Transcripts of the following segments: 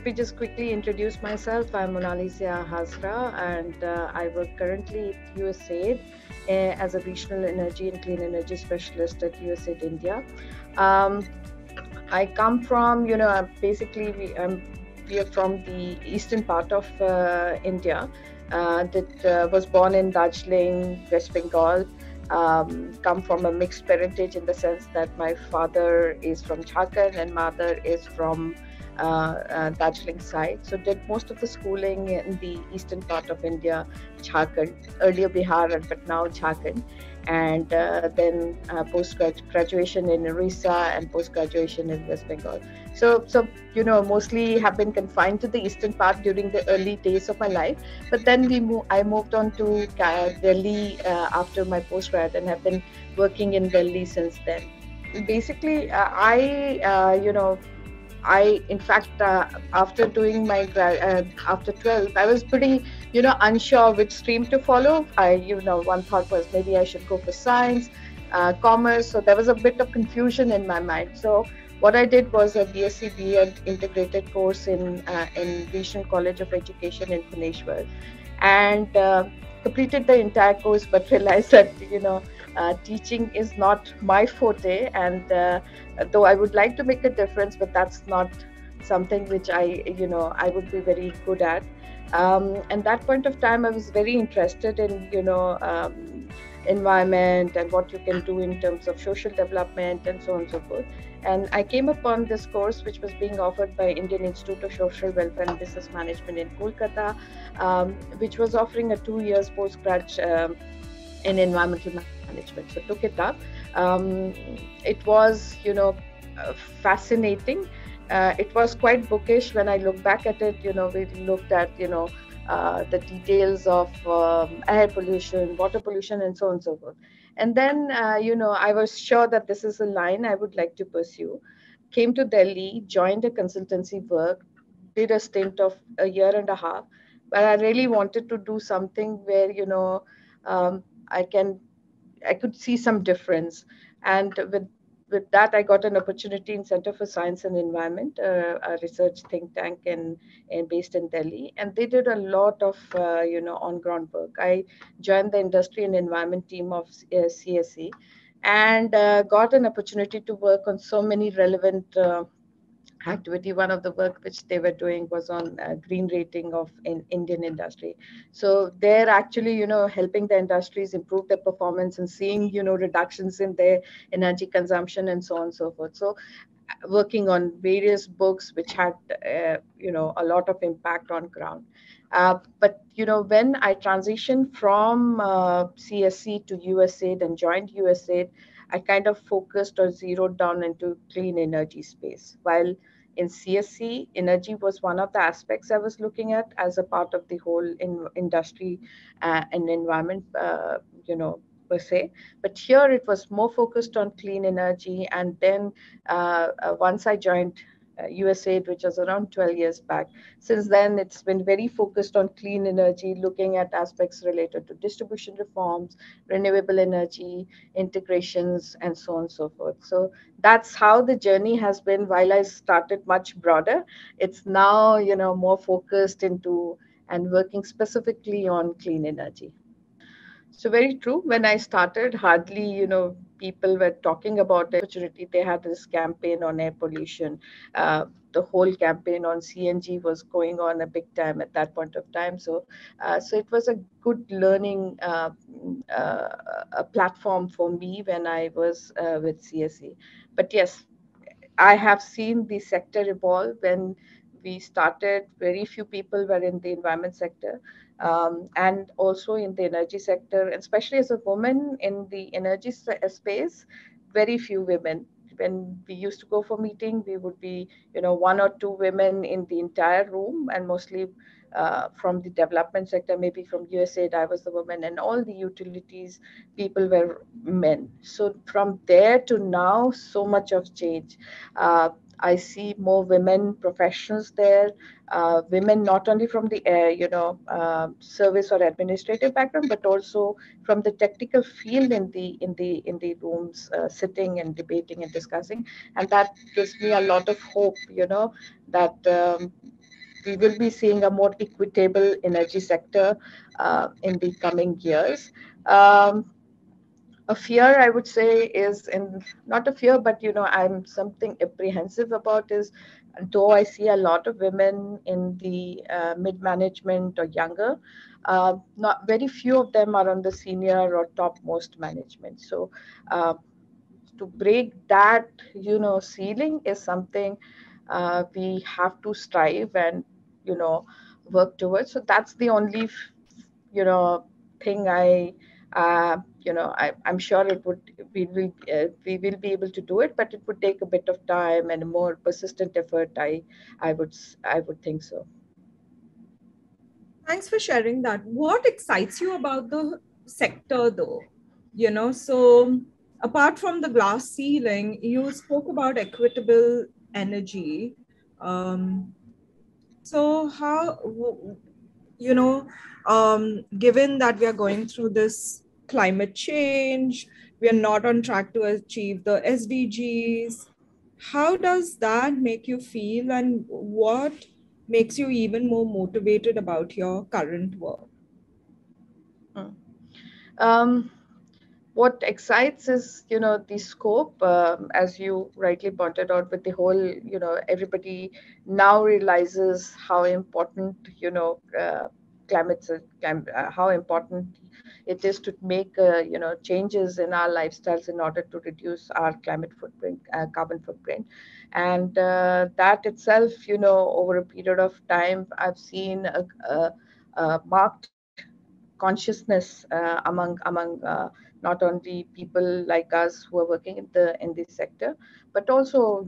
let me just quickly introduce myself. I'm Monali Zeya Hazra, and I work currently at USAID as a regional energy and clean energy specialist at USAID India. Um, I come from, basically we are from the eastern part of India. That was born in Darjeeling, West Bengal. Come from a mixed parentage in the sense that my father is from Jharkhand and mother is from Darjeeling side. So did most of the schooling in the eastern part of India, Jharkhand, earlier Bihar, but now Jharkhand, and then post graduation in Orissa and post graduation in West Bengal. So mostly have been confined to the eastern part during the early days of my life. But then I moved on to Delhi after my post grad and have been working in Delhi since then. Basically, in fact, after doing my after 12th, I was pretty, unsure which stream to follow. One thought was maybe I should go for science, commerce. So there was a bit of confusion in my mind. So what I did was a BSc B.Ed integrated course in Regional College of Education in Bhubaneswar, and completed the entire course, but realized that teaching is not my forte, and though I would like to make a difference, but that's not something which I would be very good at. And that point of time, I was very interested in environment and what you can do in terms of social development and so on and so forth. And I came upon this course which was being offered by Indian Institute of Social Welfare and Business Management in Kolkata, which was offering a 2 years postgrad in environmental management. So took it up. It was, fascinating. It was quite bookish when I look back at it. We looked at, the details of air pollution, water pollution, and so on and so forth. And then, I was sure that this is a line I would like to pursue. Came to Delhi, joined a consultancy work, did a stint of a year and a half, but I really wanted to do something where, I can I could see some difference. And with that, I got an opportunity in Center for Science and Environment, a research think tank based in Delhi, and they did a lot of on ground work. I joined the industry and environment team of CSE, and got an opportunity to work on so many relevant activity. One of the work which they were doing was on green rating of Indian industry. So they're actually, helping the industries improve their performance and seeing, reductions in their energy consumption and so on and so forth. So working on various books which had, a lot of impact on ground. But when I transitioned from CSC to USAID and joined USAID, I kind of focused or zeroed down into clean energy space. While in CSC, energy was one of the aspects I was looking at as a part of the whole industry and environment, per se. But here it was more focused on clean energy. And then once I joined USAID, which was around 12 years back. Since then, it's been very focused on clean energy, looking at aspects related to distribution reforms, renewable energy, integrations, and so on and so forth. So that's how the journey has been. While I started much broader, it's now, more focused into and working specifically on clean energy. So very true. When I started, hardly, people were talking about the opportunity. They had this campaign on air pollution. The whole campaign on CNG was going on a big time at that point of time. So it was a good learning a platform for me when I was with CSE. But yes, I have seen the sector evolve. When we started, very few people were in the environment sector, and also in the energy sector, especially as a woman in the energy space, very few women. When we used to go for meeting, we would be, one or two women in the entire room, and mostly from the development sector, maybe from USAID, I was the woman, and all the utilities people were men. So from there to now, so much of change. Uh, I see more women professionals there, women not only from the service or administrative background, but also from the technical field in the rooms, sitting and debating and discussing, and that gives me a lot of hope. That we will be seeing a more equitable energy sector in the coming years. Um, a fear I would say is in not a fear, but I'm something apprehensive about is, though I see a lot of women in the mid management or younger, not very few of them are on the senior or topmost management. So uh, to break that ceiling is something we have to strive and you know work towards. So that's the only you know thing I'm sure it would we will be able to do it, but it would take a bit of time and a more persistent effort. I would think so. Thanks for sharing that. What excites you about the sector, though? So apart from the glass ceiling, you spoke about equitable energy. Um, so you know, given that we are going through this climate change, we are not on track to achieve the SDGs. How does that make you feel, and what makes you even more motivated about your current work? Mm. Um, what excites is the scope, as you rightly pointed out, with the whole everybody now realizes how important how important it is to make changes in our lifestyles in order to reduce our climate footprint, carbon footprint. And that itself, over a period of time, I've seen a marked consciousness among not only people like us who are working in the sector, but also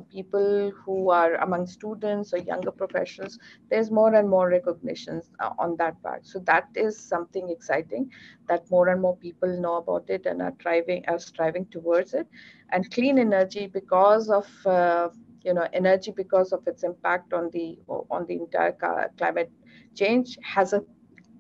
people who are among students or younger professionals. There's more and more recognitions on that part. So that is something exciting, that more and more people know about it and are striving towards it. And clean energy, because of energy, because of its impact on the entire climate change, has a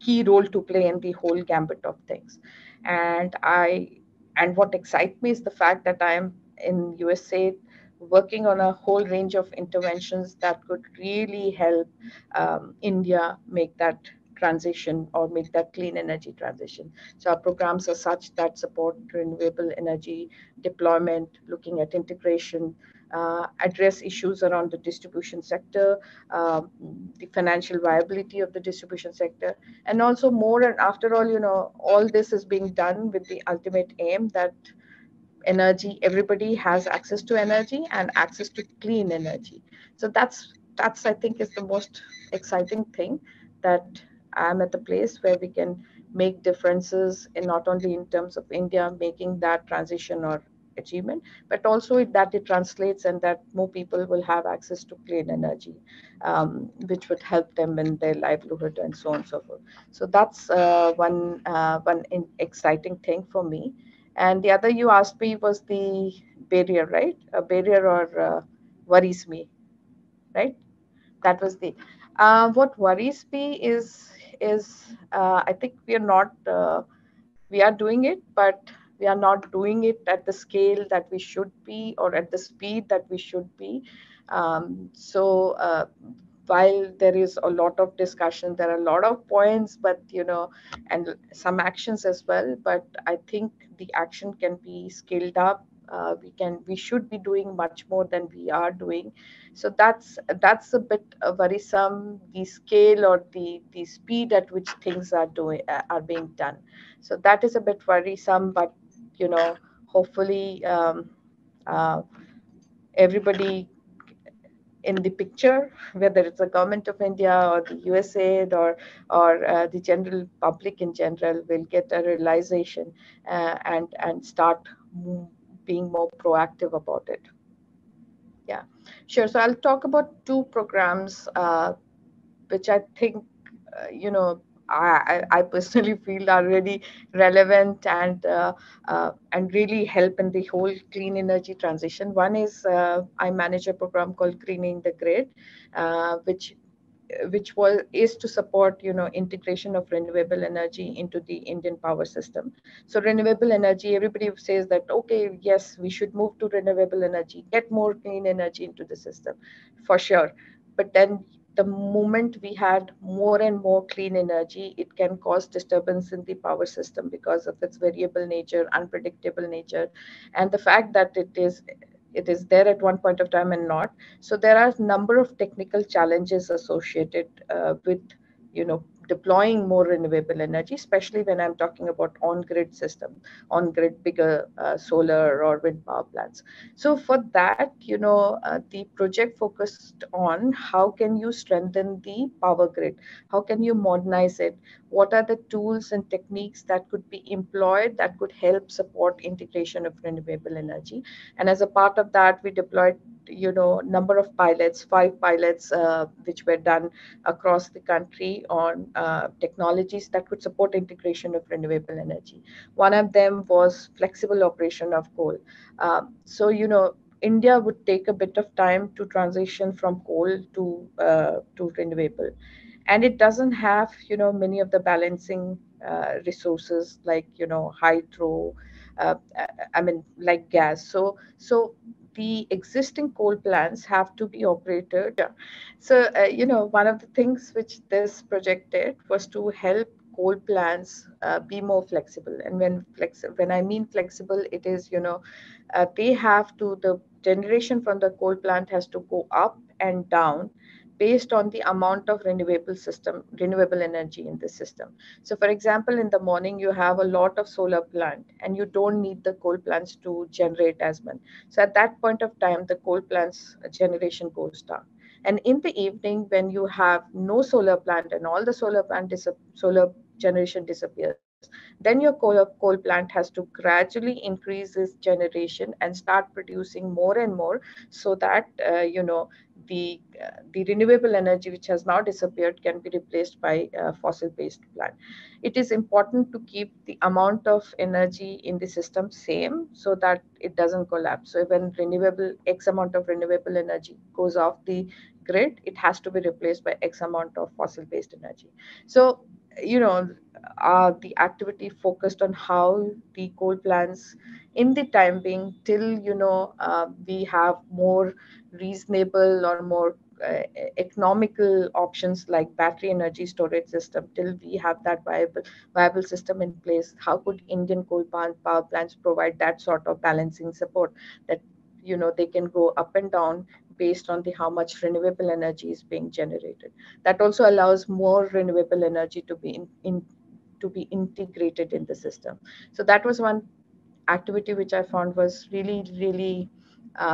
key role to play in the whole gambit of things. And I and what excites me is the fact that I am in USA working on a whole range of interventions that could really help India make that transition or make that clean energy transition. So our programs are such that support renewable energy deployment, looking at integration, address issues around the distribution sector, um, the financial viability of the distribution sector, and also more. And after all, all this is being done with the ultimate aim that energy everybody has access to energy and access to clean energy. So that's I think is the most exciting thing, that I'm at the place where we can make differences in not only in terms of India making that transition or achievement, but also that it translates and that more people will have access to clean energy, which would help them in their livelihood and so on and so forth. So that's one exciting thing for me. And the other you asked me was the barrier, right? A barrier or worries me, right? That was the what worries me is I think we are doing it, but we are not doing it at the scale that we should be or at the speed that we should be. So while there is a lot of discussion, there are a lot of points, but and some actions as well. But I think the action can be scaled up. We should be doing much more than we are doing. So that's a bit worrisome, the scale or the speed at which things are being done. So that is a bit worrisome, but hopefully uh, everybody in the picture, whether it's the government of India or the USAID or the general public in general, will get a realization and start being more proactive about it. Yeah, sure. So I'll talk about two programs which I think, I personally feel are really relevant and really help in the whole clean energy transition. One is I manage a program called Greening the Grid, which was is to support integration of renewable energy into the Indian power system. So renewable energy, everybody says that okay, yes, we should move to renewable energy, get more clean energy into the system, for sure. But then the moment we had more and more clean energy, it can cause disturbance in the power system because of its variable nature, unpredictable nature, and the fact that it is there at one point of time and not. So there are a number of technical challenges associated with deploying more renewable energy, especially when I'm talking about on-grid system, on-grid bigger solar or wind power plants. So for that, the project focused on how can you strengthen the power grid, how can you modernize it, what are the tools and techniques that could be employed that could help support integration of renewable energy. And as a part of that, we deployed number of pilots, 5 pilots, which were done across the country on technologies that could support integration of renewable energy. One of them was flexible operation of coal. So India would take a bit of time to transition from coal to renewable, and it doesn't have many of the balancing resources like hydro, uh, I mean like gas. So the existing coal plants have to be operated. Yeah. So one of the things which this project did was to help coal plants be more flexible. And when I mean flexible, it is they have to the generation from the coal plant has to go up and down based on the amount of renewable energy in the system. So for example, in the morning you have a lot of solar plant and you don't need the coal plants to generate as much. So at that point of time the coal plants generation goes down. And in the evening, when you have no solar plant and all the solar generation disappears, then your coal plant has to gradually increase its generation and start producing more and more, so that the renewable energy which has now disappeared can be replaced by fossil based plant. It is important to keep the amount of energy in the system same so that it doesn't collapse. So when renewable x amount of renewable energy goes off the grid, it has to be replaced by x amount of fossil based energy. So you know the activity focused on how the coal plants in the time being till we have more reasonable or more economical options like battery energy storage system, till we have that viable system in place. How could Indian power plants provide that sort of balancing support, that they can go up and down based on the how much renewable energy is being generated. That also allows more renewable energy to be to be integrated in the system. So that was one activity which I found was really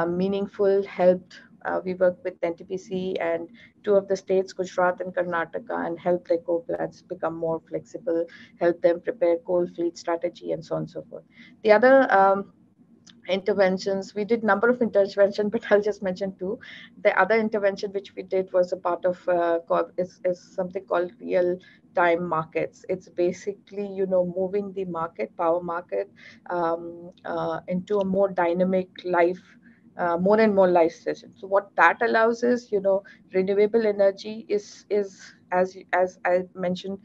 meaningful. Helped we worked with NTPC and two of the states, Gujarat and Karnataka, and helped their coal plants become more flexible, help them prepare coal fleet strategy, and so on and so forth. The other interventions, we did number of intervention, but I'll just mention two. The other intervention which we did was a part of is something called real time markets. It's basically moving the power market into a more dynamic life, more and more life session. So what that allows is renewable energy is as I mentioned,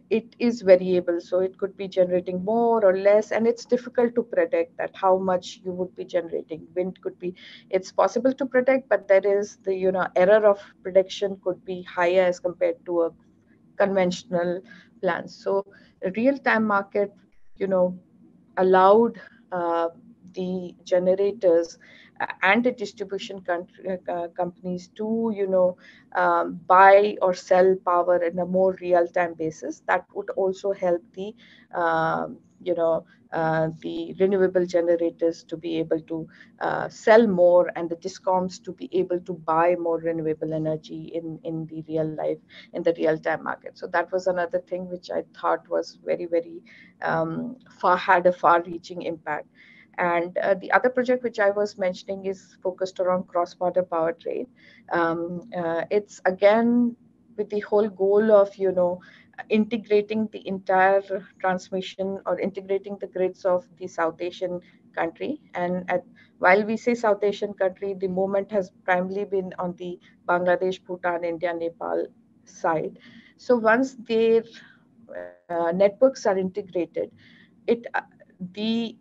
it is variable, so it could be generating more or less, and it's difficult to predict that how much you would be generating. Wind could be, it's possible to predict, but there is the error of prediction could be higher as compared to a conventional plans. So a real time market allowed the generators and the companies to buy or sell power in a more real time basis. That would also help um, you know the renewable generators to be able to sell more, and the discoms to be able to buy more renewable energy in the real life, in the real time market. So that was another thing which I thought was very had a far reaching impact. And the other project which I was mentioning is focused around cross border power trade. It's again with the whole goal of integrating the entire transmission or integrating the grids of the South Asian country. And while we say South Asian country, the movement has primarily been on the Bangladesh, Bhutan, India, Nepal side. So once their networks are integrated, it the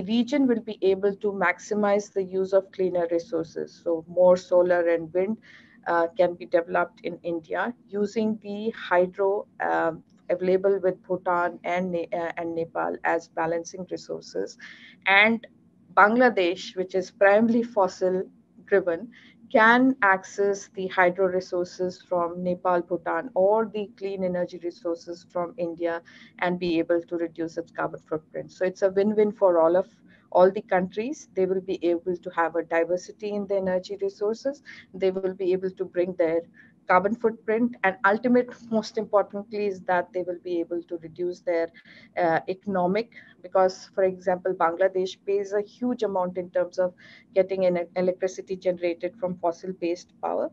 region will be able to maximize the use of cleaner resources, so more solar and wind, can be developed in India using the hydro available with Bhutan and Nepal as balancing resources, and Bangladesh, which is primarily fossil driven, can access the hydro resources from Nepal, Bhutan, or the clean energy resources from India and be able to reduce its carbon footprint. So it's a win-win for all the countries. They will be able to have a diversity in the energy resources. They will be able to bring their carbon footprint, and ultimate most importantly is that they will be able to reduce their economic, because for example Bangladesh pays a huge amount in terms of getting an electricity generated from fossil based power.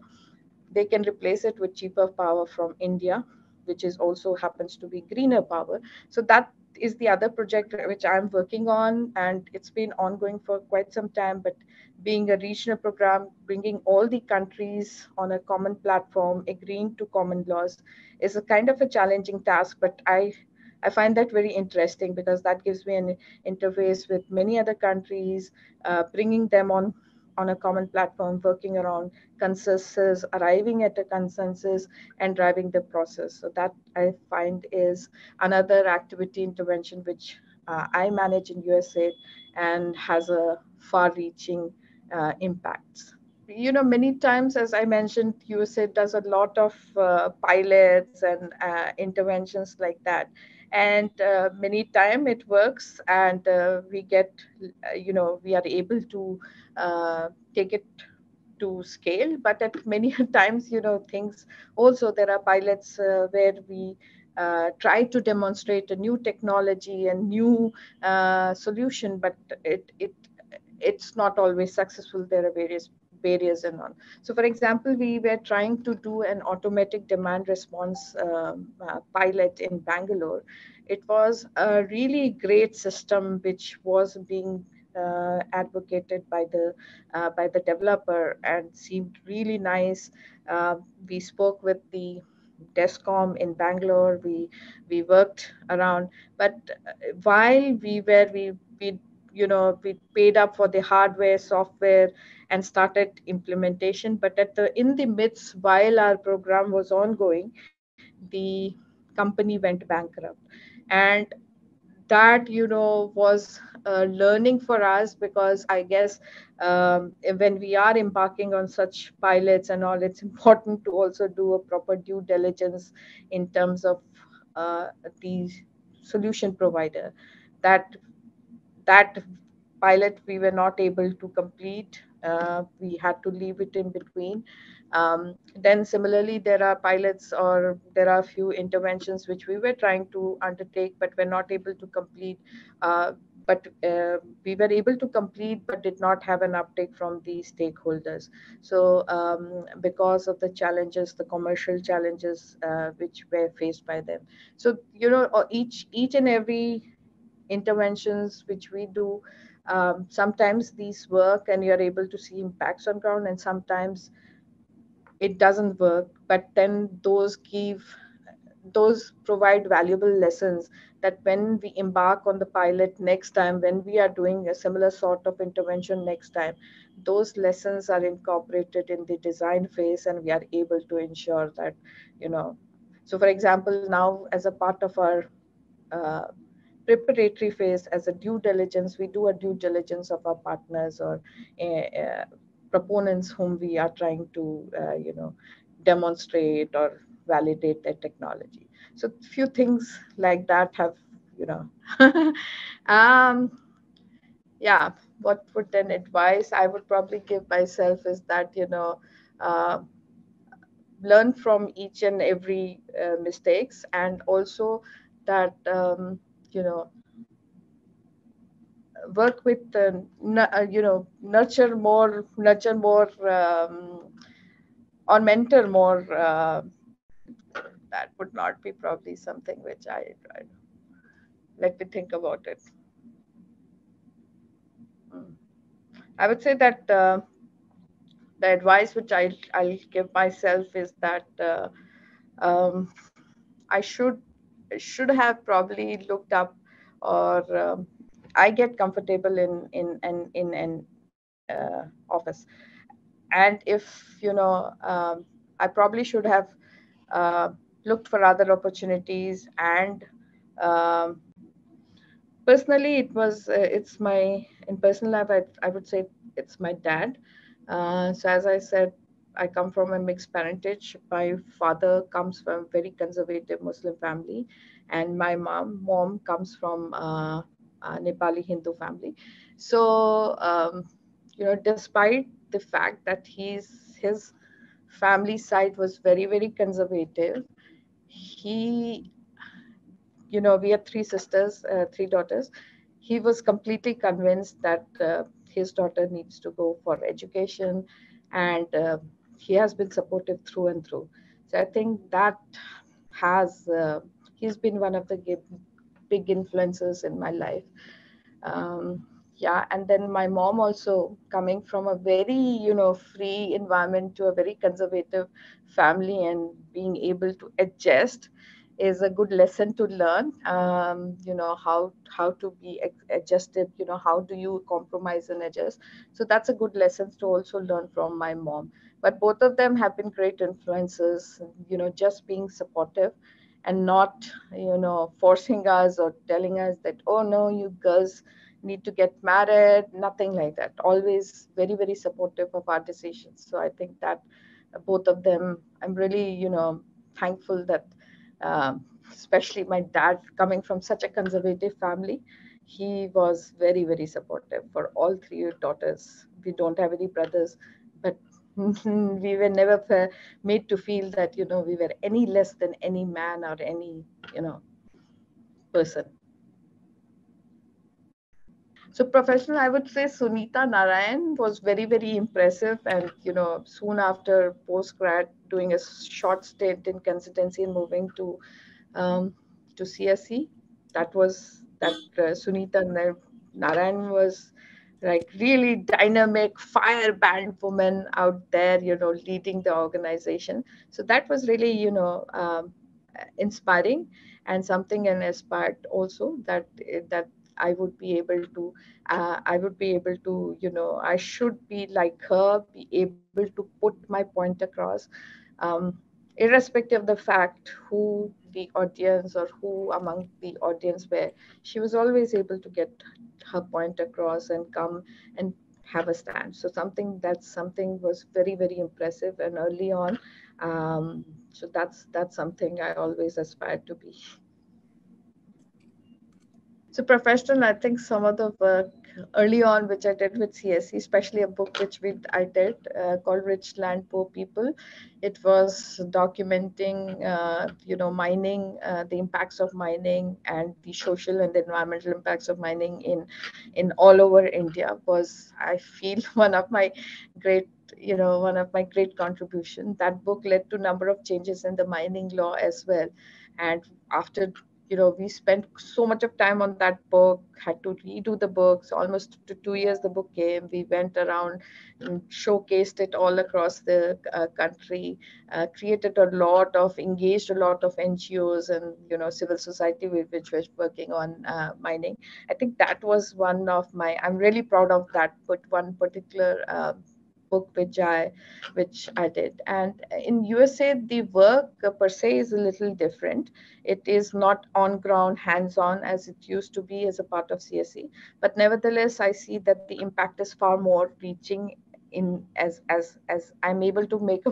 They can replace it with cheaper power from India, which is also happens to be greener power. So that is the other project which I'm working on, and it's been ongoing for quite some time. But being a regional program, bringing all the countries on a common platform, agreeing to common laws, is a kind of a challenging task. But I find that very interesting because that gives me an interface with many other countries, bringing them on a common platform, working around consensus, arriving at a consensus, and driving the process. So that I find is another activity intervention which I manage in USAID and has a far-reaching impacts. Many times, as I mentioned, USAID does a lot of pilots and interventions like that, and many time it works, and we get, we are able to take it to scale. But at many times, things also, there are pilots where we try to demonstrate a new technology and new solution, but it's not always successful. There are various barriers and on. So for example, we were trying to do an automatic demand response pilot in Bangalore. It was a really great system which was being advocated by the developer and seemed really nice. We spoke with the Descom in Bangalore. We worked around, but while we paid up for the hardware, software, and started implementation. But in the midst, while our program was ongoing, the company went bankrupt, and that was learning for us, because I guess when we are embarking on such pilots and all, it's important to also do a proper due diligence in terms of uh, the solution provider. That that pilot we were not able to complete. We had to leave it in between. Then similarly, there are pilots, or there are few interventions which we were trying to undertake but were not able to complete. But we were able to complete but did not have an uptake from the stakeholders. So because of the challenges, the commercial challenges which were faced by them. So each and every interventions which we do, sometimes these work and you're able to see impacts on ground, and sometimes it doesn't work, but then those provide valuable lessons, that when we embark on the pilot next time, when we are doing a similar sort of intervention next time, those lessons are incorporated in the design phase, and we are able to ensure that you know so for example, now as a part of our uh, preparatory phase, as a due diligence, we do a due diligence of our partners, or proponents whom we are trying to demonstrate or validate their technology. So few things like that have you know um, yeah. What would then advice I would probably give myself is that uh, learn from each and every mistakes, and also that you know work with nurture more, or mentor more. That would not be probably something which I let me think about it. Mm. I would say that the advice which I'll give myself is that um, I should have probably looked up, or I get comfortable in an office. And if I probably should have uh, looked for other opportunities. And um, personally, it's my in personal life, I would say it's my dad. So as I said, I come from a mixed parentage. My father comes from a very conservative Muslim family, and my mom comes from a Nepali Hindu family. So despite the fact that his family side was very, very conservative, he we had three sisters, three daughters. He was completely convinced that his daughter needs to go for education, and he has been supportive through and through. So I think that has he's been one of the big influences in my life. Yeah, and then my mom also, coming from a very free environment to a very conservative family, and being able to adjust is a good lesson to learn. How to be adjusted, how do you compromise and adjust. So that's a good lesson to also learn from my mom. But both of them have been great influences, just being supportive and not forcing us or telling us that, oh no, you girls need to get married, nothing like that. Always very, very supportive of our decisions. So I think that both of them, I'm really thankful that especially my dad, coming from such a conservative family, he was very, very supportive for all three daughters. We don't have any brothers, but we were never made to feel that we were any less than any man or any you know person. So professional, I would say Sunita Narayan was very, very impressive. And, soon after post-grad, doing a short stint in consultancy and moving um, to CSE, that Sunita Narayan was like really dynamic fire band woman out there, leading the organization. So that was really, inspiring, and something, and aspired also that I would be able to I should be like her, be able to put my point across, um, irrespective of the fact who the audience or who among the audience were. She was always able to get her point across and come and have a stand. So something was very, very impressive, and early on, so that's something I always aspired to be. So professional, I think some of the work early on, which I did with CSC, especially a book which I did called Rich Land, Poor People. It was documenting, mining, the impacts of mining, and the social and environmental impacts of mining in all over India. Was, I feel, great, one of my great contribution. That book led to a number of changes in the mining law as well. And after we spent so much of time on that book, had to redo the books. Almost to 2 years the book came. We went around and showcased it all across the country, created a lot of, engaged a lot of NGOs and civil society which was working on mining. I think that was one of my, I'm really proud of that, but one particular book which I did. And in USA, the work per se is a little different. It is not on ground, hands on, as it used to be as a part of CSE. But nevertheless, I see that the impact is far more reaching, in as I'm able to make a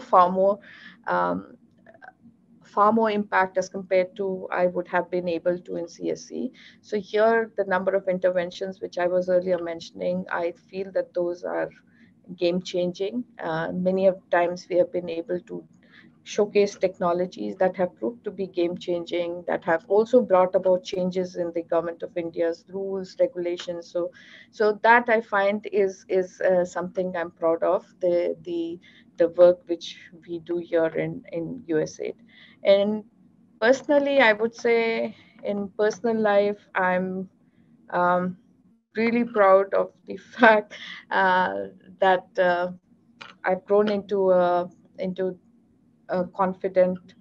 um, far more impact as compared to I would have been able to in CSE. So here, the number of interventions which I was earlier mentioning, I feel that those are game changing. Many of times we have been able to showcase technologies that have proved to be game changing, that have also brought about changes in the government of India's rules, regulations. So that I find is something I'm proud of, the work which we do here in USAID. And personally, I would say in personal life, I'm really proud of the fact that I've grown into a confident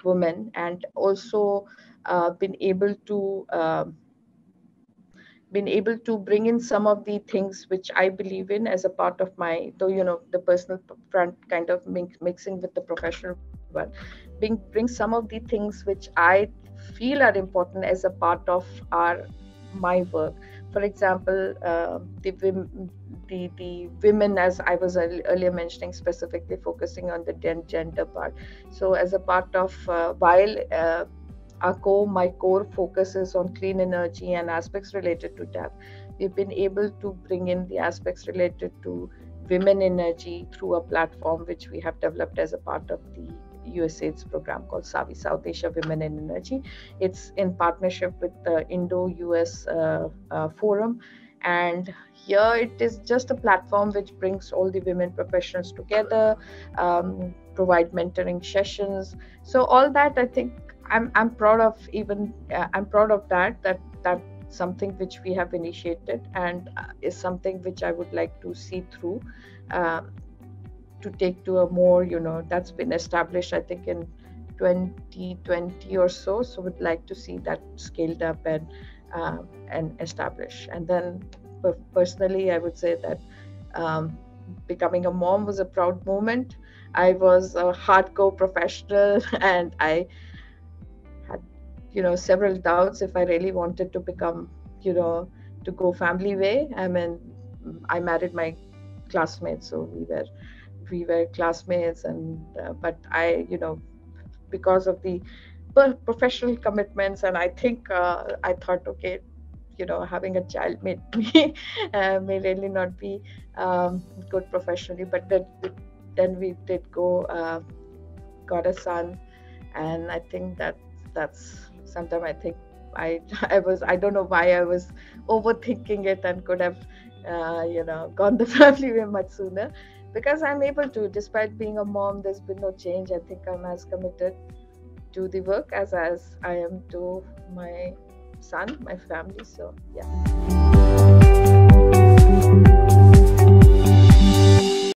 woman, and also been able to been able to bring in some of the things which I believe in as a part of my, though, the personal front kind of mixing with the professional one, bring some of the things which I feel are important as a part of my work. For example, the women, as I was earlier mentioning, specifically focusing on the gender part. So as a part of while my core focus is on clean energy and aspects related to that, we've been able to bring in the aspects related to women energy through a platform which we have developed as a part of the USAID's program called SAVI, South Asia Women in Energy. It's in partnership with the Indo-US Forum. And here it is just a platform which brings all the women professionals together, provide mentoring sessions. So all that, I think, I'm proud of. Even I'm proud of that something which we have initiated, and is something which I would like to see through, to take to a more, that's been established, I think, in 2020 or so. So would like to see that scaled up and established. And then personally, I would say that becoming a mom was a proud moment. I was a hardcore professional, and I had, several doubts if I really wanted to become, to go family way. I mean, I married my classmates, so we were classmates, and but I, because of the professional commitments, and I think I thought, okay, having a child may may really not be good professionally, but then we did got a son, and I think that's sometimes I think I don't know why I was overthinking it, and could have gone the family way much sooner, because I'm able to, despite being a mom, there's been no change. I think I'm as committed to the work as I am to my son, my family. So yeah.